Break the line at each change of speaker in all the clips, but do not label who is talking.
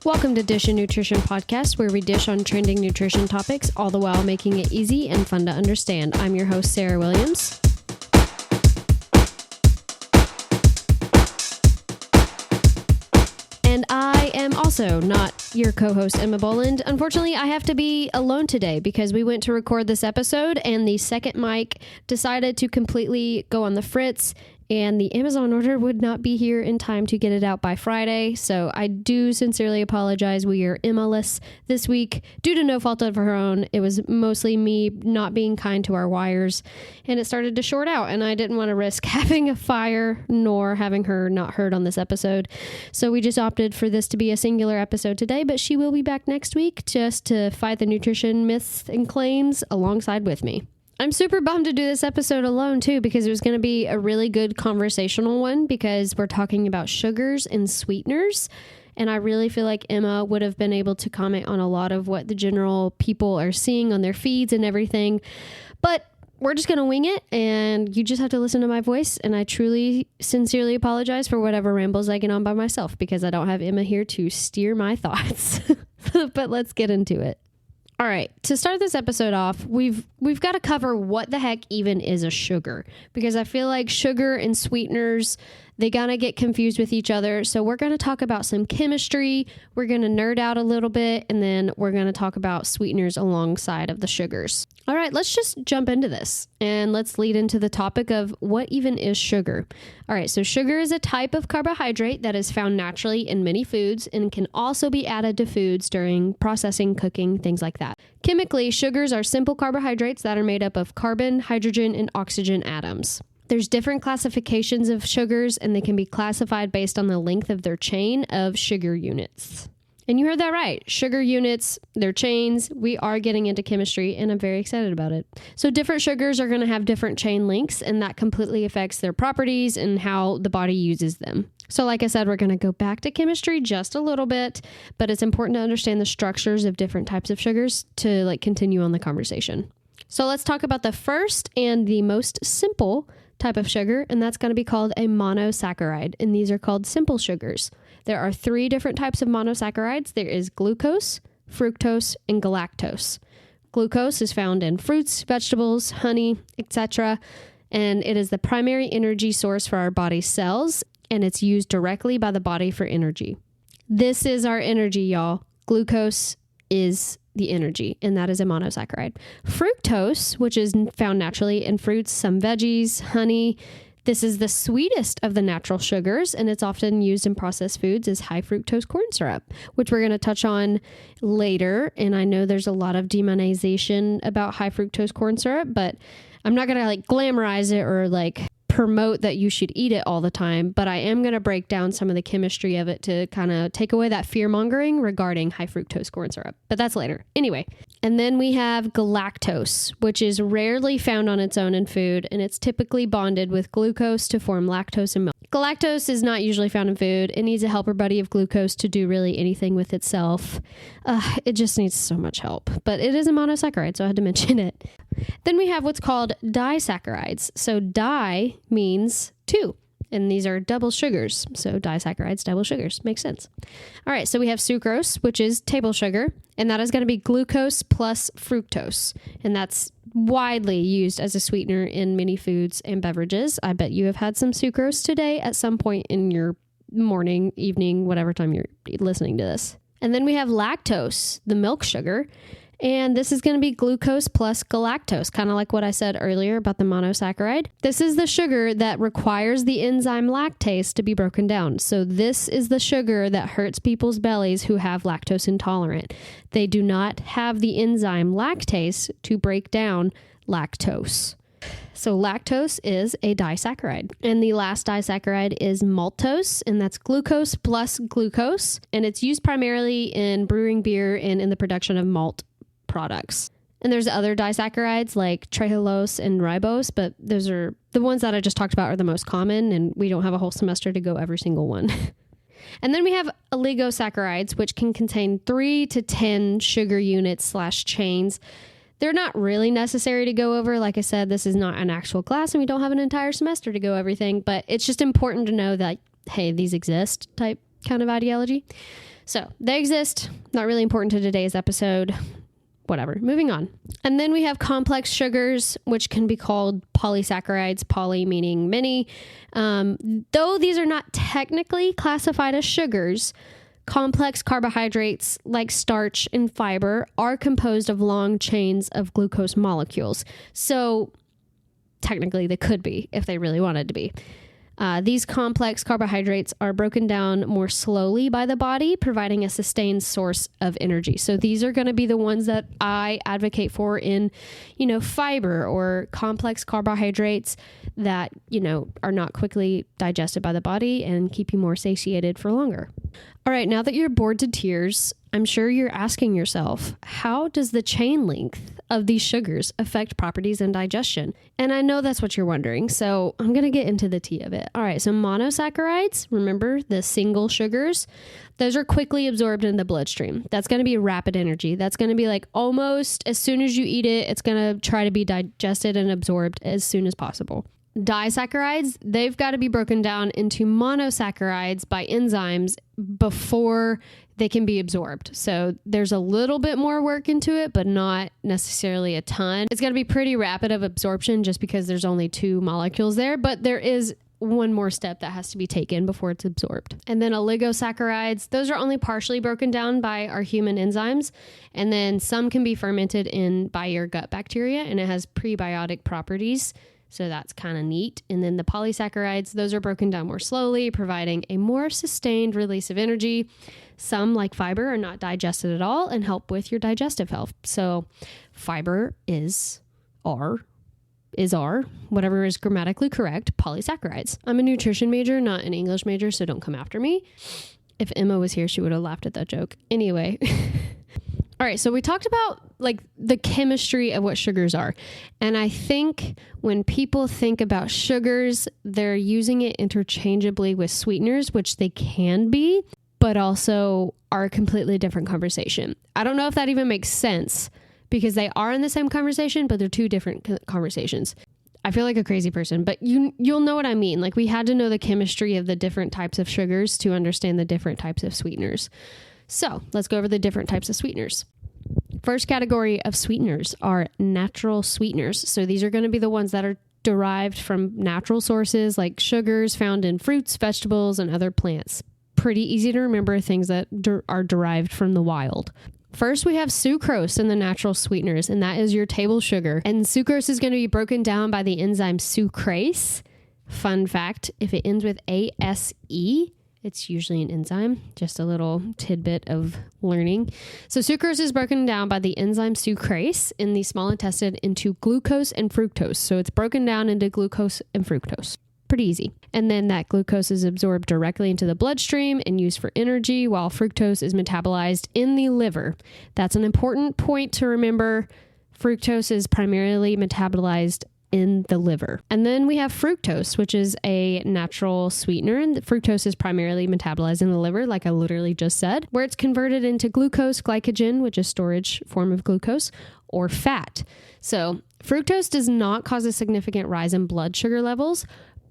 Welcome to Dish and Nutrition Podcast, where we dish on trending nutrition topics, all the while making it easy and fun to understand. I'm your host, Sarah Williams. And I am also not your co-host, Emma Boland. Unfortunately, I have to be alone today because we went to record this episode and the second mic decided to completely go on the fritz, and the Amazon order would not be here in time to get it out by Friday. So I do sincerely apologize. We are Emma-less this week due to no fault of her own. It was mostly me not being kind to our wires, and it started to short out, and I didn't want to risk having a fire nor having her not heard on this episode. So we just opted for this to be a singular episode today, but she will be back next week just to fight the nutrition myths and claims alongside with me. I'm super bummed to do this episode alone too, because it was going to be a really good conversational one because we're talking about sugars and sweeteners. And I really feel like Emma would have been able to comment on a lot of what the general people are seeing on their feeds and everything. But we're just going to wing it, and you just have to listen to my voice. And I truly, sincerely apologize for whatever rambles I get on by myself because I don't have Emma here to steer my thoughts. But let's get into it. All right, to start this episode off, we've got to cover what the heck even is a sugar, because I feel like sugar and sweeteners, they gotta get confused with each other. So we're going to talk about some chemistry, we're going to nerd out a little bit, and then we're going to talk about sweeteners alongside of the sugars. All right, let's just jump into this and let's lead into the topic of what even is sugar. All right, so sugar is a type of carbohydrate that is found naturally in many foods and can also be added to foods during processing, cooking, things like that. Chemically, sugars are simple carbohydrates that are made up of carbon, hydrogen, and oxygen atoms. There's different classifications of sugars, and they can be classified based on the length of their chain of sugar units. And you heard that right. Sugar units, their chains. We are getting into chemistry, and I'm very excited about it. So different sugars are going to have different chain lengths, and that completely affects their properties and how the body uses them. So like I said, we're going to go back to chemistry just a little bit, but it's important to understand the structures of different types of sugars to continue on the conversation. So let's talk about the first and the most simple type of sugar, and that's going to be called a monosaccharide, and these are called simple sugars. There are 3 different types of monosaccharides. There is glucose, fructose, and galactose. Glucose is found in fruits, vegetables, honey, etc., and it is the primary energy source for our body's cells, and it's used directly by the body for energy. This is our energy, y'all. Glucose is the energy, and that is a monosaccharide. Fructose, which is found naturally in fruits, some veggies, honey. This is the sweetest of the natural sugars, and it's often used in processed foods as high fructose corn syrup, which we're going to touch on later. And I know there's a lot of demonization about high fructose corn syrup, but I'm not going to glamorize it or promote that you should eat it all the time, but I am going to break down some of the chemistry of it to kind of take away that fear mongering regarding high fructose corn syrup, but that's later. Anyway, and then we have galactose, which is rarely found on its own in food, and it's typically bonded with glucose to form lactose and milk. Galactose is not usually found in food. It needs a helper buddy of glucose to do really anything with itself. It just needs so much help, but it is a monosaccharide, so I had to mention it. Then we have what's called disaccharides. So di means 2, and these are double sugars. So disaccharides, double sugars. Makes sense. All right, so we have sucrose, which is table sugar, and that is going to be glucose plus fructose, and that's widely used as a sweetener in many foods and beverages. I bet you have had some sucrose today at some point in your morning, evening, whatever time you're listening to this. And then we have lactose, the milk sugar, and this is going to be glucose plus galactose, kind of like what I said earlier about the monosaccharide. This is the sugar that requires the enzyme lactase to be broken down. So this is the sugar that hurts people's bellies who have lactose intolerant. They do not have the enzyme lactase to break down lactose. So lactose is a disaccharide. And the last disaccharide is maltose, and that's glucose plus glucose. And it's used primarily in brewing beer and in the production of malt products. And there's other disaccharides like trehalose and ribose, but those are the ones that I just talked about are the most common, and we don't have a whole semester to go every single one. And then we have oligosaccharides, which can contain 3 to 10 sugar units / chains. They're not really necessary to go over. Like I said, this is not an actual class, and we don't have an entire semester to go everything, but it's just important to know that, hey, these exist type kind of ideology. So they exist. Not really important to today's episode. Whatever. Moving on. And then we have complex sugars, which can be called polysaccharides, poly meaning many. Though these are not technically classified as sugars, complex carbohydrates like starch and fiber are composed of long chains of glucose molecules. So technically they could be if they really wanted to be. These complex carbohydrates are broken down more slowly by the body, providing a sustained source of energy. So these are going to be the ones that I advocate for in, fiber or complex carbohydrates that, are not quickly digested by the body and keep you more satiated for longer. All right, now that you're bored to tears, I'm sure you're asking yourself, how does the chain length of these sugars affect properties in digestion? And I know that's what you're wondering, so I'm going to get into the tea of it. All right, so monosaccharides, remember the single sugars, those are quickly absorbed in the bloodstream. That's going to be rapid energy. That's going to be like almost as soon as you eat it, it's going to try to be digested and absorbed as soon as possible. Disaccharides, they've got to be broken down into monosaccharides by enzymes before they can be absorbed. So there's a little bit more work into it, but not necessarily a ton. It's going to be pretty rapid of absorption just because there's only 2 molecules there, but there is one more step that has to be taken before it's absorbed. And then oligosaccharides, those are only partially broken down by our human enzymes. And then some can be fermented by your gut bacteria, and it has prebiotic properties. So that's kind of neat. And then the polysaccharides, those are broken down more slowly, providing a more sustained release of energy. Some, like fiber, are not digested at all and help with your digestive health. So fiber is whatever is grammatically correct, polysaccharides. I'm a nutrition major, not an English major, so don't come after me. If Emma was here, she would have laughed at that joke. Anyway. All right, so we talked about the chemistry of what sugars are. And I think when people think about sugars, they're using it interchangeably with sweeteners, which they can be, but also are a completely different conversation. I don't know if that even makes sense because they are in the same conversation, but they're 2 different conversations. I feel like a crazy person, but you'll know what I mean. We had to know the chemistry of the different types of sugars to understand the different types of sweeteners. So let's go over the different types of sweeteners. First category of sweeteners are natural sweeteners. So these are going to be the ones that are derived from natural sources like sugars found in fruits, vegetables, and other plants. Pretty easy to remember, things that are derived from the wild. First, we have sucrose in the natural sweeteners, and that is your table sugar. And sucrose is going to be broken down by the enzyme sucrase. Fun fact, if it ends with ASE, it's usually an enzyme. Just a little tidbit of learning. So sucrose is broken down by the enzyme sucrase in the small intestine into glucose and fructose. So it's broken down into glucose and fructose. Pretty easy. And then that glucose is absorbed directly into the bloodstream and used for energy, while fructose is metabolized in the liver. That's an important point to remember. Fructose is primarily metabolized in the liver. And then we have fructose, which is a natural sweetener. And fructose is primarily metabolized in the liver, like I literally just said, where it's converted into glucose, glycogen, which is storage form of glucose, or fat. So fructose does not cause a significant rise in blood sugar levels,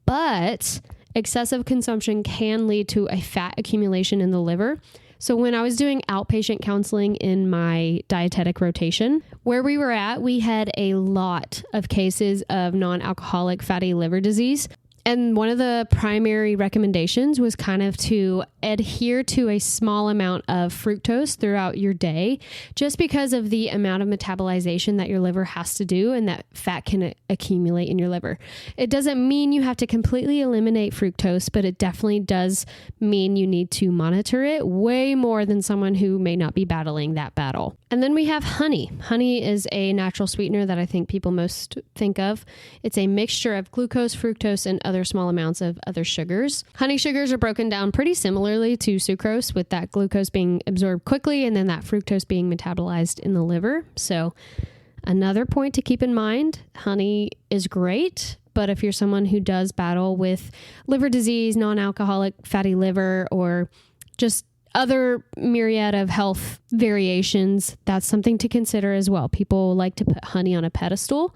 but excessive consumption can lead to a fat accumulation in the liver. So when I was doing outpatient counseling in my dietetic rotation, where we were at, we had a lot of cases of non-alcoholic fatty liver disease. And one of the primary recommendations was kind of to adhere to a small amount of fructose throughout your day, just because of the amount of metabolization that your liver has to do and that fat can accumulate in your liver. It doesn't mean you have to completely eliminate fructose, but it definitely does mean you need to monitor it way more than someone who may not be battling that battle. And then we have honey. Honey is a natural sweetener that I think people most think of. It's a mixture of glucose, fructose, and other small amounts of other sugars. Honey sugars are broken down pretty similarly to sucrose, with that glucose being absorbed quickly and then that fructose being metabolized in the liver. So another point to keep in mind, honey is great, but if you're someone who does battle with liver disease, non-alcoholic fatty liver, or just other myriad of health variations, that's something to consider as well. People like to put honey on a pedestal,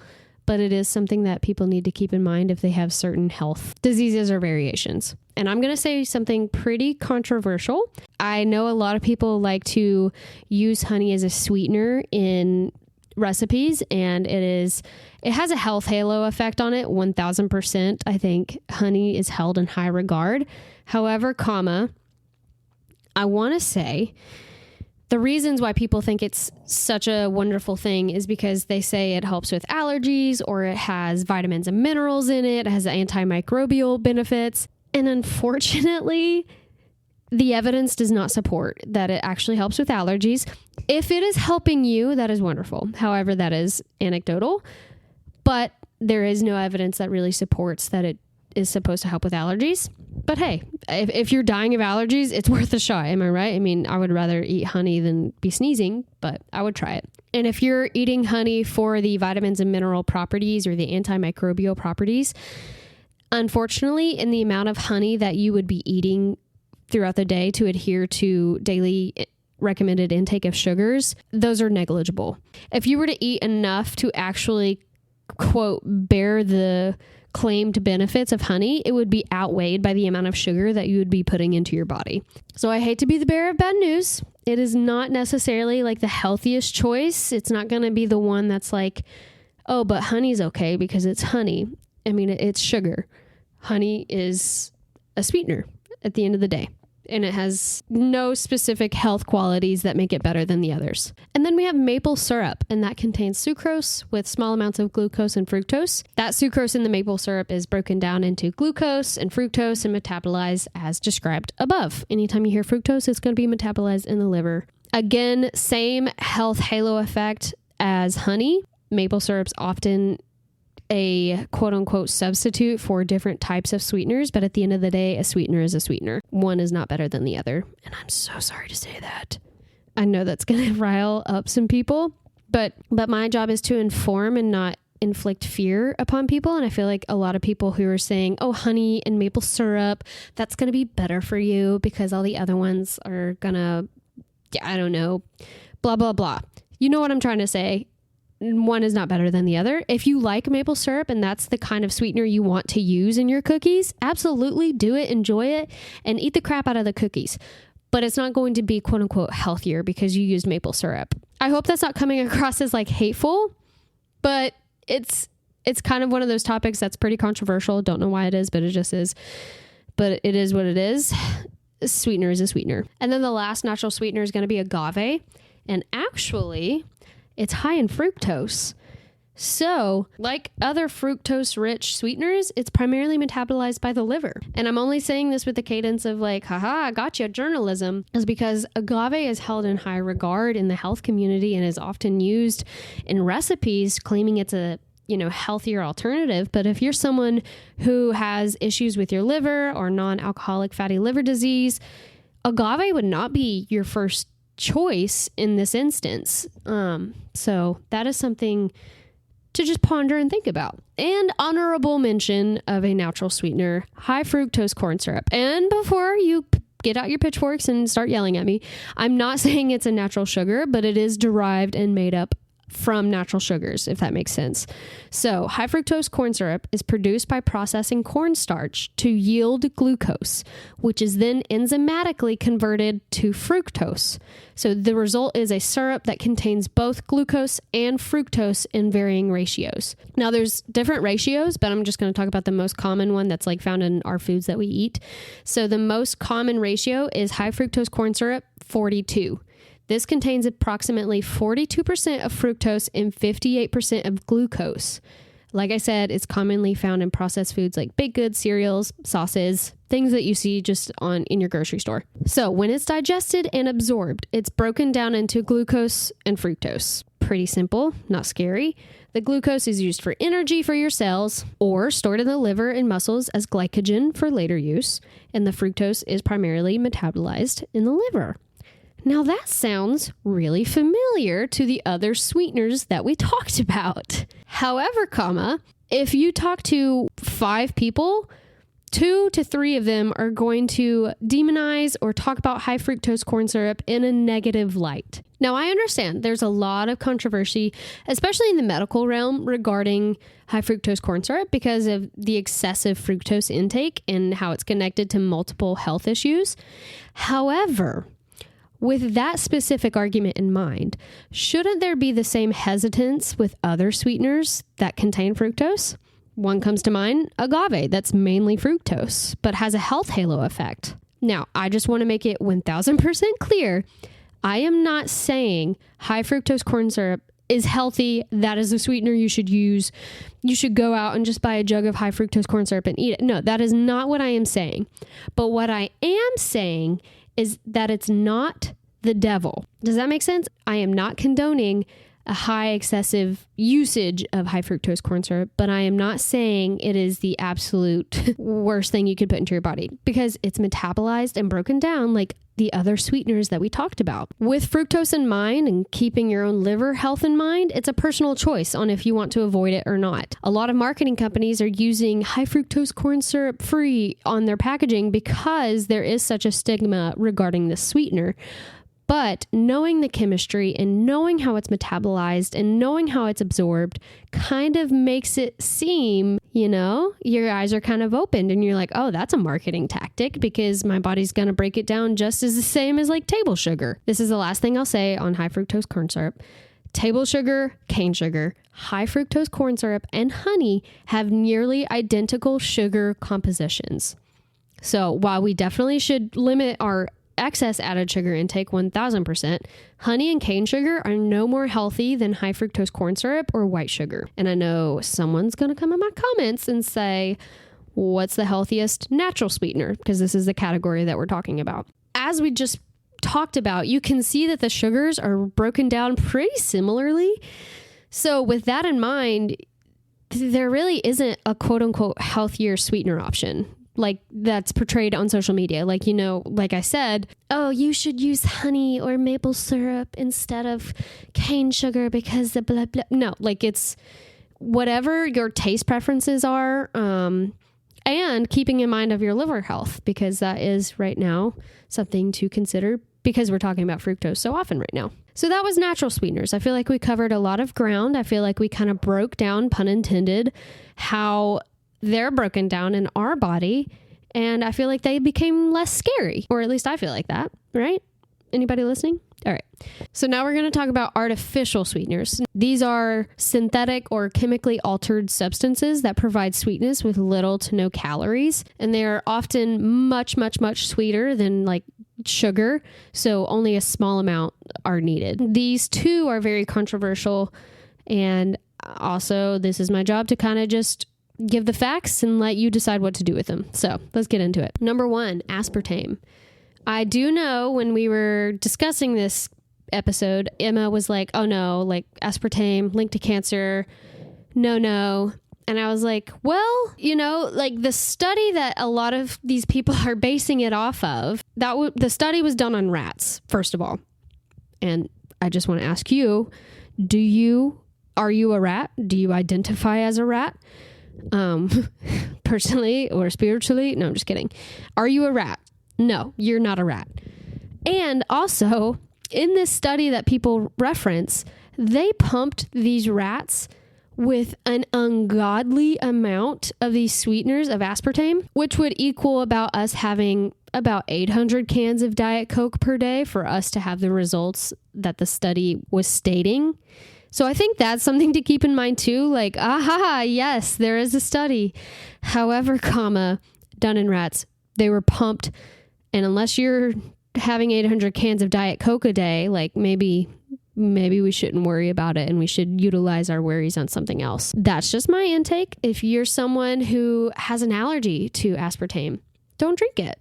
but it is something that people need to keep in mind if they have certain health diseases or variations. And I'm going to say something pretty controversial. I know a lot of people like to use honey as a sweetener in recipes, and it has a health halo effect on it. 1000%. I think honey is held in high regard. However, I want to say the reasons why people think it's such a wonderful thing is because they say it helps with allergies, or it has vitamins and minerals in it. It has antimicrobial benefits. And unfortunately, the evidence does not support that it actually helps with allergies. If it is helping you, that is wonderful. However, that is anecdotal, but there is no evidence that really supports that it is supposed to help with allergies. But hey, if you're dying of allergies, it's worth a shot. Am I right? I mean, I would rather eat honey than be sneezing, but I would try it. And if you're eating honey for the vitamins and mineral properties or the antimicrobial properties, unfortunately, in the amount of honey that you would be eating throughout the day to adhere to daily recommended intake of sugars, those are negligible. If you were to eat enough to actually, quote, bear the claimed benefits of honey, it would be outweighed by the amount of sugar that you would be putting into your body. So I hate to be the bearer of bad news. It is not necessarily like the healthiest choice. It's not going to be the one that's like, oh, but honey's okay because it's honey. I mean, it's sugar. Honey is a sweetener at the end of the day, and it has no specific health qualities that make it better than the others. And then we have maple syrup, and that contains sucrose with small amounts of glucose and fructose. That sucrose in the maple syrup is broken down into glucose and fructose and metabolized as described above. Anytime you hear fructose, it's going to be metabolized in the liver. Again, same health halo effect as honey. Maple syrup's often a quote unquote substitute for different types of sweeteners, but at the end of the day, a sweetener is a sweetener. One is not better than the other. And I'm so sorry to say that. I know that's going to rile up some people, but my job is to inform and not inflict fear upon people. And I feel like a lot of people who are saying, oh, honey and maple syrup, that's going to be better for you because all the other ones are gonna, I don't know, blah, blah, blah. You know what I'm trying to say? One is not better than the other. If you like maple syrup and that's the kind of sweetener you want to use in your cookies, absolutely do it, enjoy it, and eat the crap out of the cookies. But it's not going to be quote unquote healthier because you used maple syrup. I hope that's not coming across as like hateful, but it's kind of one of those topics that's pretty controversial. Don't know why it is, but it just is. But it is what it is. A sweetener is a sweetener. And then the last natural sweetener is going to be agave. And actually, it's high in fructose. So, like other fructose-rich sweeteners, it's primarily metabolized by the liver. And I'm only saying this with the cadence of like, haha, gotcha, journalism, is because agave is held in high regard in the health community and is often used in recipes, claiming it's a healthier alternative. But if you're someone who has issues with your liver or non-alcoholic fatty liver disease, agave would not be your first choice in this instance. So that is something to just ponder and think about. And honorable mention of a natural sweetener, high fructose corn syrup. And before you get out your pitchforks and start yelling at me, I'm not saying it's a natural sugar, but it is derived and made up from natural sugars, if that makes sense. So high fructose corn syrup is produced by processing cornstarch to yield glucose, which is then enzymatically converted to fructose. So the result is a syrup that contains both glucose and fructose in varying ratios. Now there's different ratios, but I'm just going to talk about the most common one that's like found in our foods that we eat. So the most common ratio is high fructose corn syrup, 42. This contains approximately 42% of fructose and 58% of glucose. Like I said, it's commonly found in processed foods like baked goods, cereals, sauces, things that you see just in your grocery store. So when it's digested and absorbed, it's broken down into glucose and fructose. Pretty simple, not scary. The glucose is used for energy for your cells or stored in the liver and muscles as glycogen for later use. And the fructose is primarily metabolized in the liver. Now that sounds really familiar to the other sweeteners that we talked about. However, if you talk to 5 people, 2 to 3 of them are going to demonize or talk about high fructose corn syrup in a negative light. Now, I understand there's a lot of controversy, especially in the medical realm, regarding high fructose corn syrup because of the excessive fructose intake and how it's connected to multiple health issues. However, with that specific argument in mind, shouldn't there be the same hesitance with other sweeteners that contain fructose? One comes to mind, agave, that's mainly fructose, but has a health halo effect. Now, I just want to make it 1000% clear. I am not saying high fructose corn syrup is healthy. That is the sweetener you should use. You should go out and just buy a jug of high fructose corn syrup and eat it. No, that is not what I am saying. But what I am saying is that it's not the devil. Does that make sense? I am not condoning a high excessive usage of high fructose corn syrup, but I am not saying it is the absolute worst thing you could put into your body because it's metabolized and broken down like the other sweeteners that we talked about. With fructose in mind and keeping your own liver health in mind, it's a personal choice on if you want to avoid it or not. A lot of marketing companies are using high fructose corn syrup free on their packaging because there is such a stigma regarding this sweetener. But knowing the chemistry and knowing how it's metabolized and knowing how it's absorbed kind of makes it seem, your eyes are kind of opened and you're like, oh, that's a marketing tactic because my body's going to break it down just as the same as like table sugar. This is the last thing I'll say on high fructose corn syrup. Table sugar, cane sugar, high fructose corn syrup, and honey have nearly identical sugar compositions. So while we definitely should limit our excess added sugar intake 1000%, honey and cane sugar are no more healthy than high fructose corn syrup or white sugar. And I know someone's going to come in my comments and say, what's the healthiest natural sweetener? Because this is the category that we're talking about. As we just talked about, you can see that the sugars are broken down pretty similarly. So with that in mind, there really isn't a quote unquote healthier sweetener option like that's portrayed on social media. Like, like I said, oh, you should use honey or maple syrup instead of cane sugar because the blah, blah. No, like it's whatever your taste preferences are. And keeping in mind of your liver health, because that is right now something to consider because we're talking about fructose so often right now. So that was natural sweeteners. I feel like we covered a lot of ground. I feel like we kind of broke down, pun intended, how they're broken down in our body. And I feel like they became less scary, or at least I feel like that, right? Anybody listening? All right. So now we're going to talk about artificial sweeteners. These are synthetic or chemically altered substances that provide sweetness with little to no calories. And they are often much, much, much sweeter than like sugar. So only a small amount are needed. These two are very controversial. And also, this is my job to kind of just give the facts and let you decide what to do with them. So let's get into it. Number 1, aspartame. I do know when we were discussing this episode, Emma was like, oh no, like aspartame linked to cancer. No. And I was like, well, like the study that a lot of these people are basing it off of, the study was done on rats, first of all. And I just want to ask you, are you a rat? Do you identify as a rat? Personally or spiritually? No, I'm just kidding. Are you a rat? No, you're not a rat. And also, in this study that people reference, they pumped these rats with an ungodly amount of these sweeteners of aspartame, which would equal about us having about 800 cans of Diet Coke per day for us to have the results that the study was stating. So I think that's something to keep in mind too. Like, yes, there is a study. However, done in rats, they were pumped. And unless you're having 800 cans of Diet Coke a day, like maybe we shouldn't worry about it and we should utilize our worries on something else. That's just my intake. If you're someone who has an allergy to aspartame, don't drink it.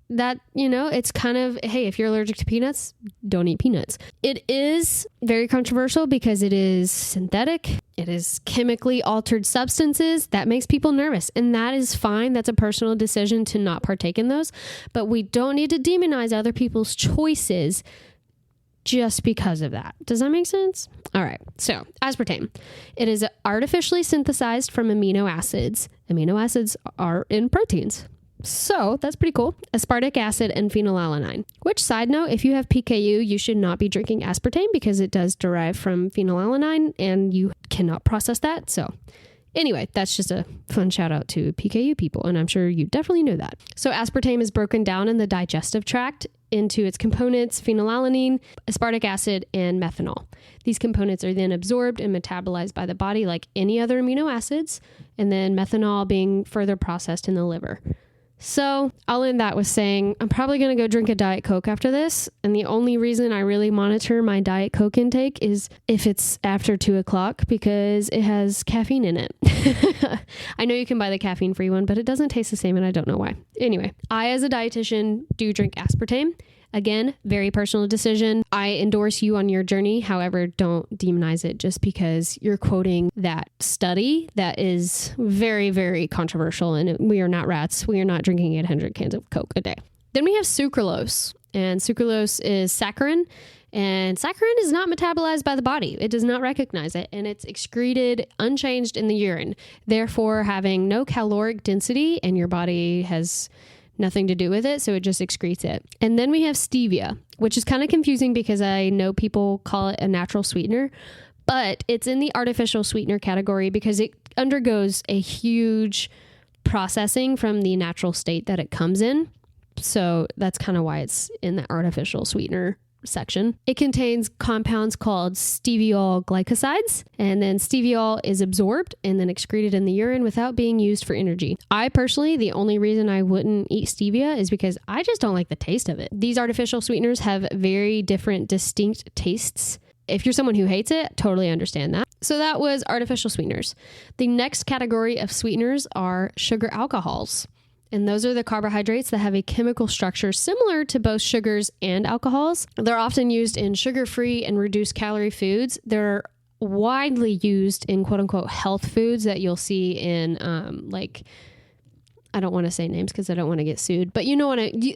That, it's kind of, hey, if you're allergic to peanuts, don't eat peanuts. It is very controversial because it is synthetic. It is chemically altered substances that makes people nervous. And that is fine. That's a personal decision to not partake in those. But we don't need to demonize other people's choices just because of that. Does that make sense? All right. So aspartame, it is artificially synthesized from amino acids. Amino acids are in proteins. So that's pretty cool. Aspartic acid and phenylalanine. Which, side note, if you have PKU, you should not be drinking aspartame because it does derive from phenylalanine and you cannot process that. So anyway, that's just a fun shout out to PKU people, and I'm sure you definitely know that. So aspartame is broken down in the digestive tract into its components, phenylalanine, aspartic acid, and methanol. These components are then absorbed and metabolized by the body like any other amino acids, and then methanol being further processed in the liver. So I'll end that with saying I'm probably going to go drink a Diet Coke after this. And the only reason I really monitor my Diet Coke intake is if it's after 2:00 because it has caffeine in it. I know you can buy the caffeine free one, but it doesn't taste the same and I don't know why. Anyway, I as a dietitian do drink aspartame. Again, very personal decision. I endorse you on your journey. However, don't demonize it just because you're quoting that study that is very, very controversial. And we are not rats. We are not drinking 800 cans of Coke a day. Then we have sucralose. And sucralose is saccharin. And saccharin is not metabolized by the body. It does not recognize it. And it's excreted unchanged in the urine, therefore having no caloric density, and your body has nothing to do with it, so it just excretes it. And then we have stevia, which is kind of confusing because I know people call it a natural sweetener, but it's in the artificial sweetener category because it undergoes a huge processing from the natural state that it comes in. So that's kind of why it's in the artificial sweetener section. It contains compounds called steviol glycosides, and then steviol is absorbed and then excreted in the urine without being used for energy. I personally, the only reason I wouldn't eat stevia is because I just don't like the taste of it. These artificial sweeteners have very different, distinct tastes. If you're someone who hates it, totally understand that. So that was artificial sweeteners. The next category of sweeteners are sugar alcohols. And those are the carbohydrates that have a chemical structure similar to both sugars and alcohols. They're often used in sugar-free and reduced calorie foods. They're widely used in quote unquote health foods that you'll see in I don't want to say names because I don't want to get sued, but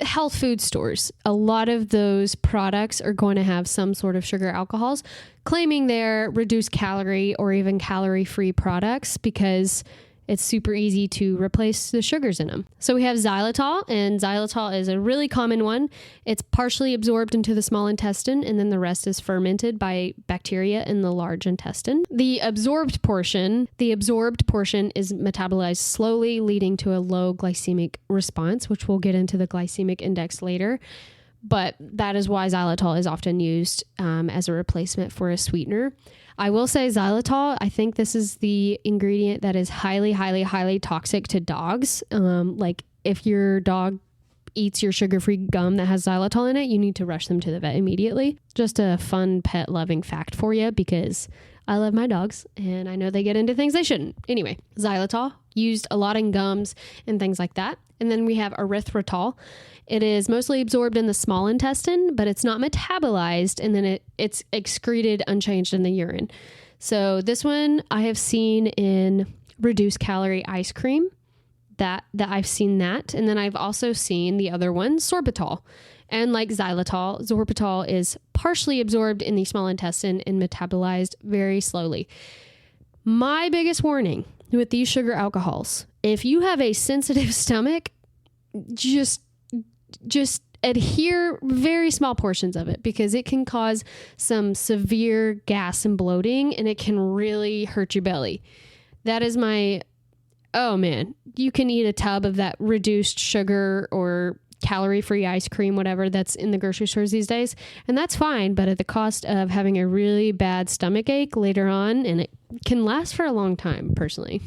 health food stores. A lot of those products are going to have some sort of sugar alcohols, claiming they're reduced calorie or even calorie-free products because it's super easy to replace the sugars in them. So we have xylitol, and xylitol is a really common one. It's partially absorbed into the small intestine, and then the rest is fermented by bacteria in the large intestine. The absorbed portion is metabolized slowly, leading to a low glycemic response, which we'll get into the glycemic index later. But that is why xylitol is often used as a replacement for a sweetener. I will say xylitol, I think this is the ingredient that is highly, highly, highly toxic to dogs. Like if your dog eats your sugar-free gum that has xylitol in it, you need to rush them to the vet immediately. Just a fun pet loving fact for you because I love my dogs and I know they get into things they shouldn't. Anyway, xylitol used a lot in gums and things like that. And then we have erythritol. It is mostly absorbed in the small intestine, but it's not metabolized, and then it's excreted unchanged in the urine. So this one I have seen in reduced calorie ice cream, that I've seen that. And then I've also seen the other one, sorbitol. And like xylitol, sorbitol is partially absorbed in the small intestine and metabolized very slowly. My biggest warning with these sugar alcohols, if you have a sensitive stomach, just adhere very small portions of it because it can cause some severe gas and bloating and it can really hurt your belly. That is oh man, you can eat a tub of that reduced sugar or calorie-free ice cream, whatever that's in the grocery stores these days. And that's fine, but at the cost of having a really bad stomach ache later on, and it can last for a long time, personally.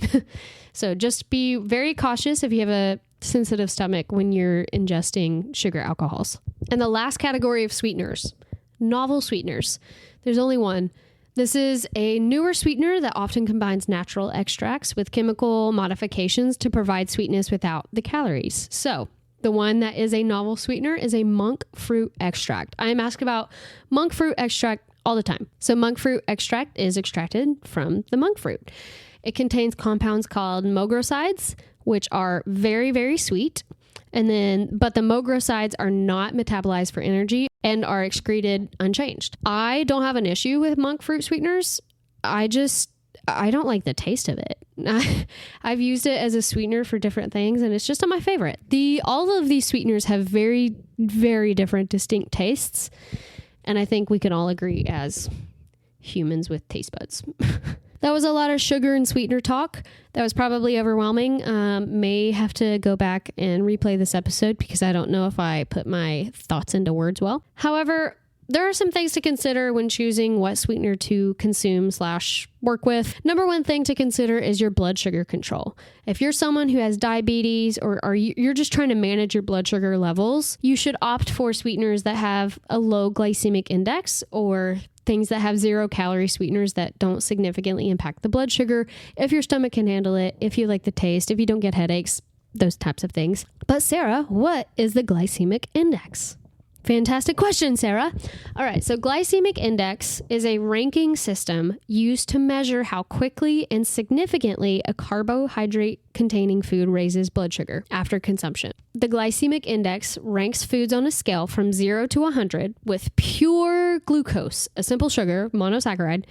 So just be very cautious if you have a sensitive stomach when you're ingesting sugar alcohols. And the last category of sweeteners, novel sweeteners. There's only one. This is a newer sweetener that often combines natural extracts with chemical modifications to provide sweetness without the calories. So the one that is a novel sweetener is a monk fruit extract. I am asked about monk fruit extract all the time. So monk fruit extract is extracted from the monk fruit. It contains compounds called mogrosides, which are very, very sweet. But the mogrosides are not metabolized for energy and are excreted unchanged. I don't have an issue with monk fruit sweeteners. I I don't like the taste of it. I've used it as a sweetener for different things, and it's just not my favorite. All of these sweeteners have very, very different distinct tastes, and I think we can all agree as humans with taste buds. That was a lot of sugar and sweetener talk. That was probably overwhelming. May have to go back and replay this episode because I don't know if I put my thoughts into words well. However, there are some things to consider when choosing what sweetener to consume / work with. Number one thing to consider is your blood sugar control. If you're someone who has diabetes or you're just trying to manage your blood sugar levels, you should opt for sweeteners that have a low glycemic index or things that have 0-calorie sweeteners that don't significantly impact the blood sugar. If your stomach can handle it, if you like the taste, if you don't get headaches, those types of things. But Sarah, what is the glycemic index? Fantastic question, Sarah. All right, so glycemic index is a ranking system used to measure how quickly and significantly a carbohydrate-containing food raises blood sugar after consumption. The glycemic index ranks foods on a scale from 0 to 100 with pure glucose, a simple sugar, monosaccharide,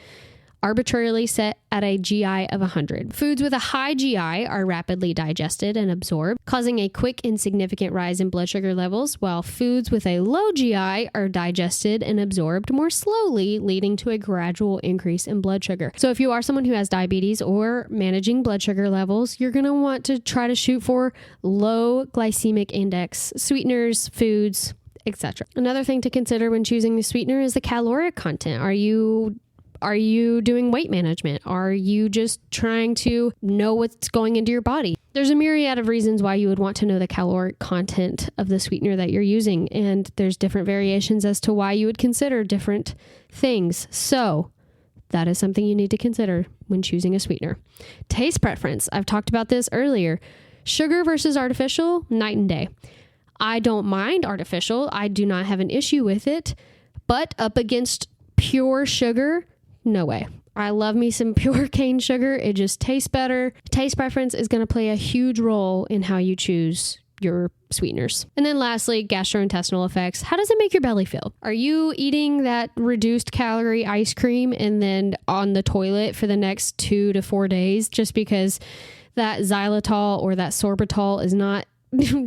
arbitrarily set at a GI of 100. Foods with a high GI are rapidly digested and absorbed, causing a quick and significant rise in blood sugar levels, while foods with a low GI are digested and absorbed more slowly, leading to a gradual increase in blood sugar. So if you are someone who has diabetes or managing blood sugar levels, you're going to want to try to shoot for low glycemic index sweeteners, foods, etc. Another thing to consider when choosing the sweetener is the caloric content. Are you doing weight management? Are you just trying to know what's going into your body? There's a myriad of reasons why you would want to know the caloric content of the sweetener that you're using, and there's different variations as to why you would consider different things. So that is something you need to consider when choosing a sweetener. Taste preference. I've talked about this earlier. Sugar versus artificial, night and day. I don't mind artificial. I do not have an issue with it, but up against pure sugar, no way. I love me some pure cane sugar. It just tastes better. Taste preference is going to play a huge role in how you choose your sweeteners. And then lastly, gastrointestinal effects. How does it make your belly feel? Are you eating that reduced calorie ice cream and then on the toilet for the next 2 to 4 days just because that xylitol or that sorbitol is not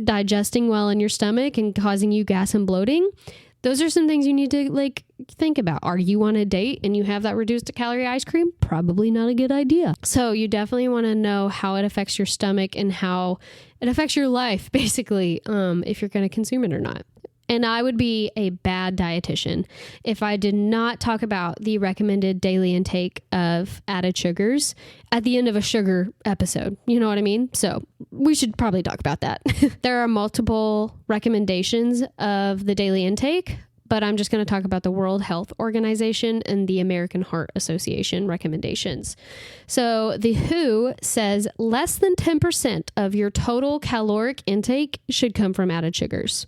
digesting well in your stomach and causing you gas and bloating? Those are some things you need to think about. Are you on a date and you have that reduced calorie ice cream? Probably not a good idea. So you definitely want to know how it affects your stomach and how it affects your life, basically, if you're going to consume it or not. And I would be a bad dietitian if I did not talk about the recommended daily intake of added sugars at the end of a sugar episode. You know what I mean? So we should probably talk about that. There are multiple recommendations of the daily intake, but I'm just going to talk about the World Health Organization and the American Heart Association recommendations. So the WHO says less than 10% of your total caloric intake should come from added sugars.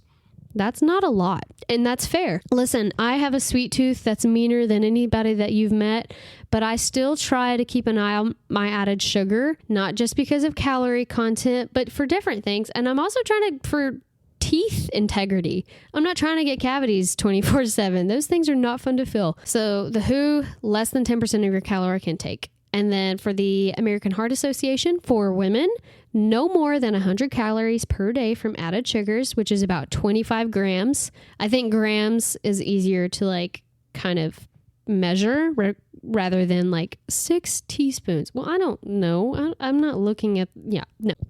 That's not a lot, and that's fair. Listen, I have a sweet tooth that's meaner than anybody that you've met, but I still try to keep an eye on my added sugar, not just because of calorie content, but for different things. And I'm also trying to, for teeth integrity. I'm not trying to get cavities 24/7. Those things are not fun to fill. So the WHO, less than 10% of your caloric intake. And then for the American Heart Association, for women, no more than 100 calories per day from added sugars, which is about 25 grams. I think grams is easier to kind of measure rather than 6 teaspoons. Well, I don't know. I'm not looking at, no.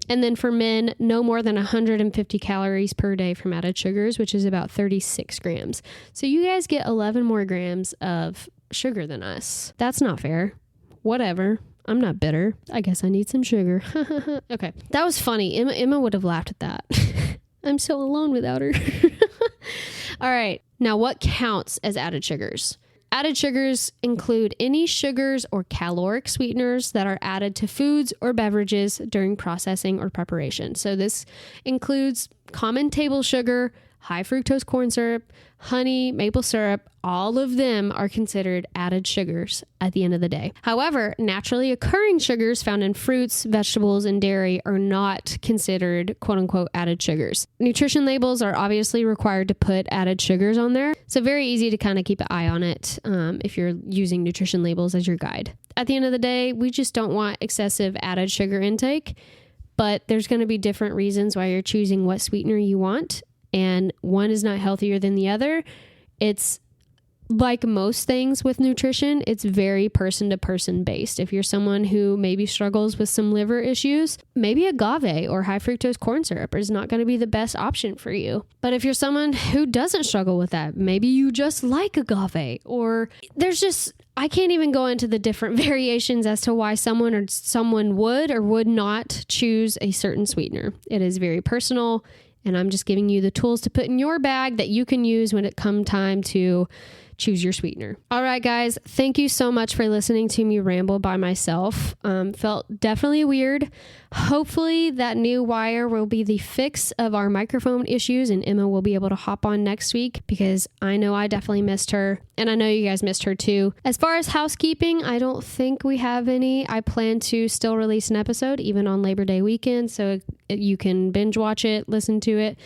And then for men, no more than 150 calories per day from added sugars, which is about 36 grams. So you guys get 11 more grams of sugar than us. That's not fair. Whatever. I'm not bitter. I guess I need some sugar. Okay. That was funny. Emma would have laughed at that. I'm so alone without her. All right. Now, what counts as added sugars? Added sugars include any sugars or caloric sweeteners that are added to foods or beverages during processing or preparation. So this includes common table sugar, high fructose corn syrup, honey, maple syrup, all of them are considered added sugars at the end of the day. However, naturally occurring sugars found in fruits, vegetables, and dairy are not considered quote unquote added sugars. Nutrition labels are obviously required to put added sugars on there. So very easy to kind of keep an eye on it if you're using nutrition labels as your guide. At the end of the day, we just don't want excessive added sugar intake, but there's going to be different reasons why you're choosing what sweetener you want. And one is not healthier than the other. It's like most things with nutrition, it's very person to person based. If you're someone who maybe struggles with some liver issues, maybe agave or high fructose corn syrup is not going to be the best option for you. But if you're someone who doesn't struggle with that, maybe you just like agave, or I can't even go into the different variations as to why someone would or would not choose a certain sweetener. It is very personal, and I'm just giving you the tools to put in your bag that you can use when it comes time to choose your sweetener. All right, guys, thank you so much for listening to me ramble by myself. Felt definitely weird. Hopefully that new wire will be the fix of our microphone issues, and Emma will be able to hop on next week, because I know I definitely missed her, and I know you guys missed her too. As far as housekeeping, I don't think we have any. I plan to still release an episode even on Labor Day weekend, so you can binge watch it, listen to it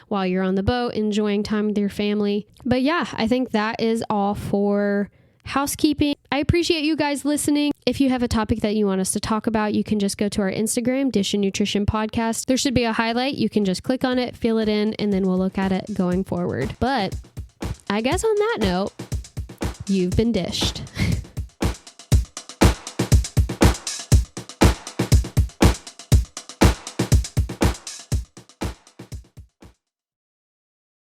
while you're on the boat, enjoying time with your family. But yeah, I think that is all for housekeeping. I appreciate you guys listening. If you have a topic that you want us to talk about, you can just go to our Instagram, Dish and Nutrition Podcast. There should be a highlight. You can just click on it, fill it in, and then we'll look at it going forward. But I guess on that note, you've been dished.